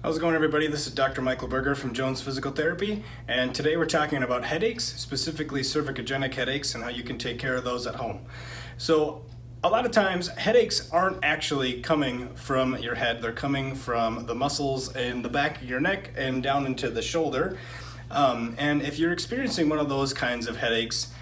How's it going, everybody? This is Dr. Michael Berger from Jones Physical Therapy, and today we're talking about headaches, specifically cervicogenic headaches, and how you can take care of those at home. So a lot of times headaches aren't actually coming from your head, they're coming from the muscles in the back of your neck and down into the shoulder. And if you're experiencing one of those kinds of headaches,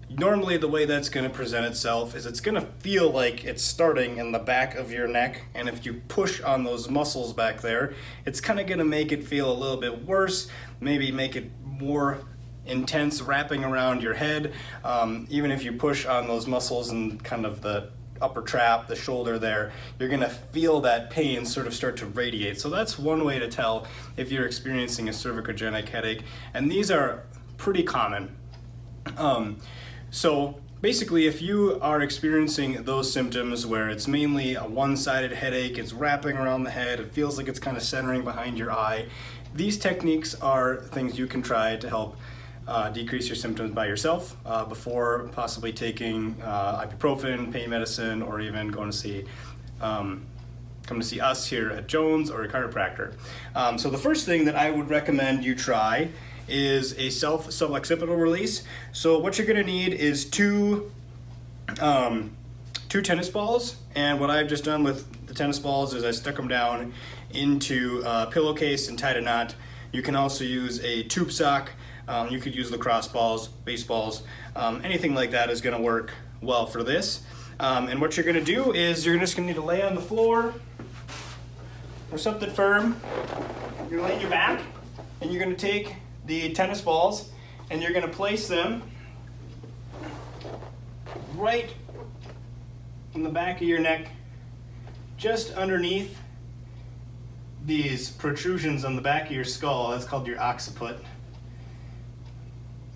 normally the way that's going to present itself is it's going to feel like it's starting in the back of your neck, and if you push on those muscles back there, it's kind of going to make it feel a little bit worse, maybe make it more intense wrapping around your head. Even if you push on those muscles and kind of the upper trap, the shoulder there, you're going to feel that pain sort of start to radiate. So that's one way to tell if you're experiencing a cervicogenic headache, and these are pretty common. So basically, if you are experiencing those symptoms where it's mainly a one-sided headache, it's wrapping around the head, it feels like it's kind of centering behind your eye, these techniques are things you can try to help decrease your symptoms by yourself before possibly taking ibuprofen, pain medicine, or even going to see come to see us here at Jones or a chiropractor. So the first thing that I would recommend you try is a suboccipital release. So what you're going to need is two tennis balls, and what I've just done with the tennis balls is I stuck them down into a pillowcase and tied a knot. You can also use a tube sock. You could use lacrosse balls, baseballs, anything like that is going to work well for this. And what you're going to do is you're just going to need to lay on the floor or something firm. You're laying your back, and you're going to take the tennis balls and you're going to place them right in the back of your neck, just underneath these protrusions on the back of your skull. That's called your occiput.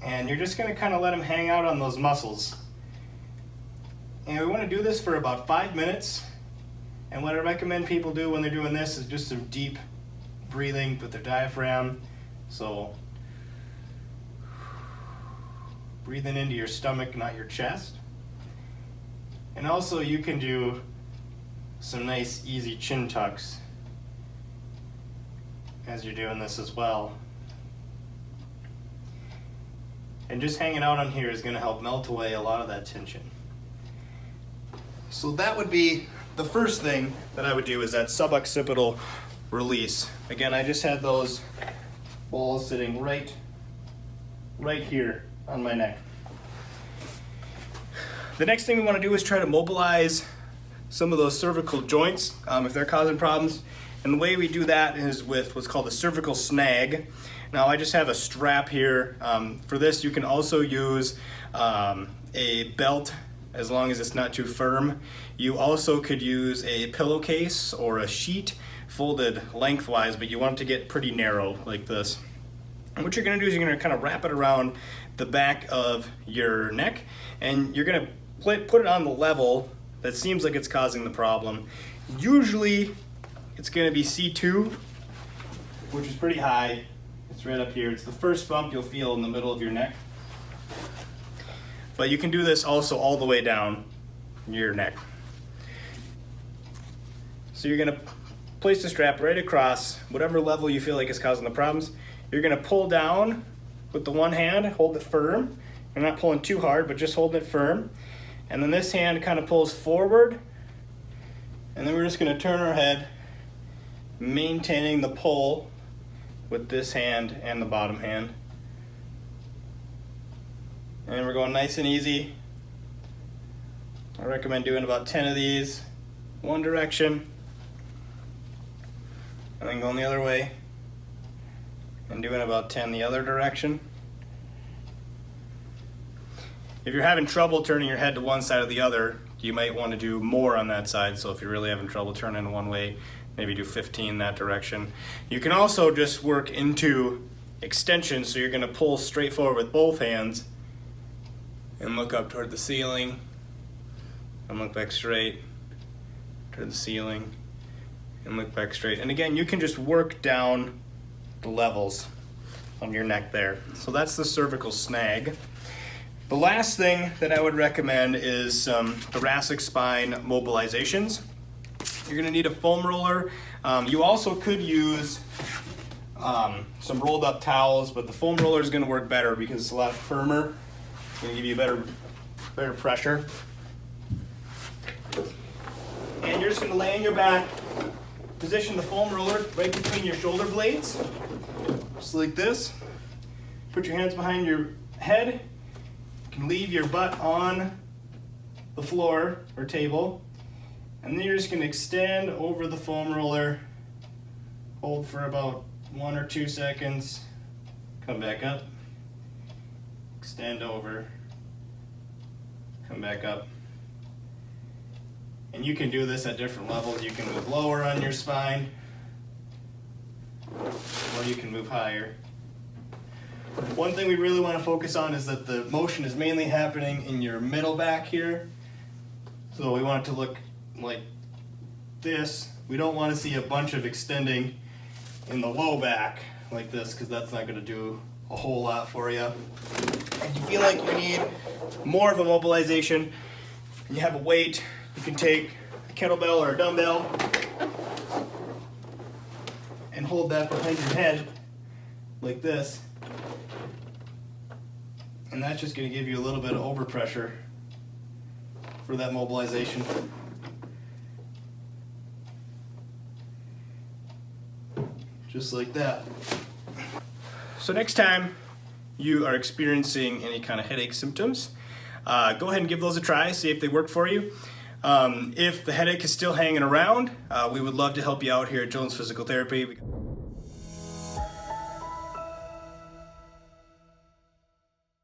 And you're just going to kind of let them hang out on those muscles. And we want to do this for about 5 minutes. And what I recommend people do when they're doing this is just some deep breathing with their diaphragm. So breathing into your stomach, not your chest. And also you can do some nice easy chin tucks as you're doing this as well. And just hanging out on here is going to help melt away a lot of that tension. So that would be the first thing that I would do, is that suboccipital release. Again, I just had those balls sitting right here on my neck. The next thing we want to do is try to mobilize some of those cervical joints if they're causing problems. And the way we do that is with what's called the cervical snag. Now I just have a strap here. For this you can also use a belt, as long as it's not too firm. You also could use a pillowcase or a sheet folded lengthwise, but you want it to get pretty narrow like this. And what you're going to do is you're going to kind of wrap it around the back of your neck, and you're going to put it on the level that seems like it's causing the problem. Usually it's going to be C2, which is pretty high. It's right up here. It's the first bump you'll feel in the middle of your neck. But you can do this also all the way down your neck. So you're going to place the strap right across whatever level you feel like is causing the problems. You're going to pull down with the one hand, hold it firm. You're not pulling too hard, but just holding it firm. And then this hand kind of pulls forward. And then we're just going to turn our head, maintaining the pull with this hand and the bottom hand. And we're going nice and easy. I recommend doing about 10 of these, one direction, and then going the other way, and doing about 10 the other direction. If you're having trouble turning your head to one side or the other, you might want to do more on that side. So if you're really having trouble turning one way, maybe do 15 that direction. You can also just work into extension, so you're going to pull straight forward with both hands and look up toward the ceiling, and look back straight toward the ceiling, and look back straight. And again, you can just work down the levels on your neck there. So that's the cervical snag. The last thing that I would recommend is some thoracic spine mobilizations. You're gonna need a foam roller. You also could use some rolled up towels, but the foam roller is gonna work better because it's a lot firmer. It's gonna give you better pressure. And you're just gonna lay on your back, position the foam roller right between your shoulder blades, just like this. Put your hands behind your head. You can leave your butt on the floor or table. And then you're just gonna extend over the foam roller, hold for about 1 or 2 seconds, come back up, extend over, come back up. And you can do this at different levels. You can move lower on your spine, or you can move higher. One thing we really want to focus on is that the motion is mainly happening in your middle back here. So we want it to look like this. We don't want to see a bunch of extending in the low back like this, because that's not going to do a whole lot for you. If you feel like you need more of a mobilization and you have a weight, you can take a kettlebell or a dumbbell and hold that behind your head like this. And that's just going to give you a little bit of overpressure for that mobilization. Just like that. So next time you are experiencing any kind of headache symptoms, go ahead and give those a try, see if they work for you. If the headache is still hanging around, we would love to help you out here at Jones Physical Therapy.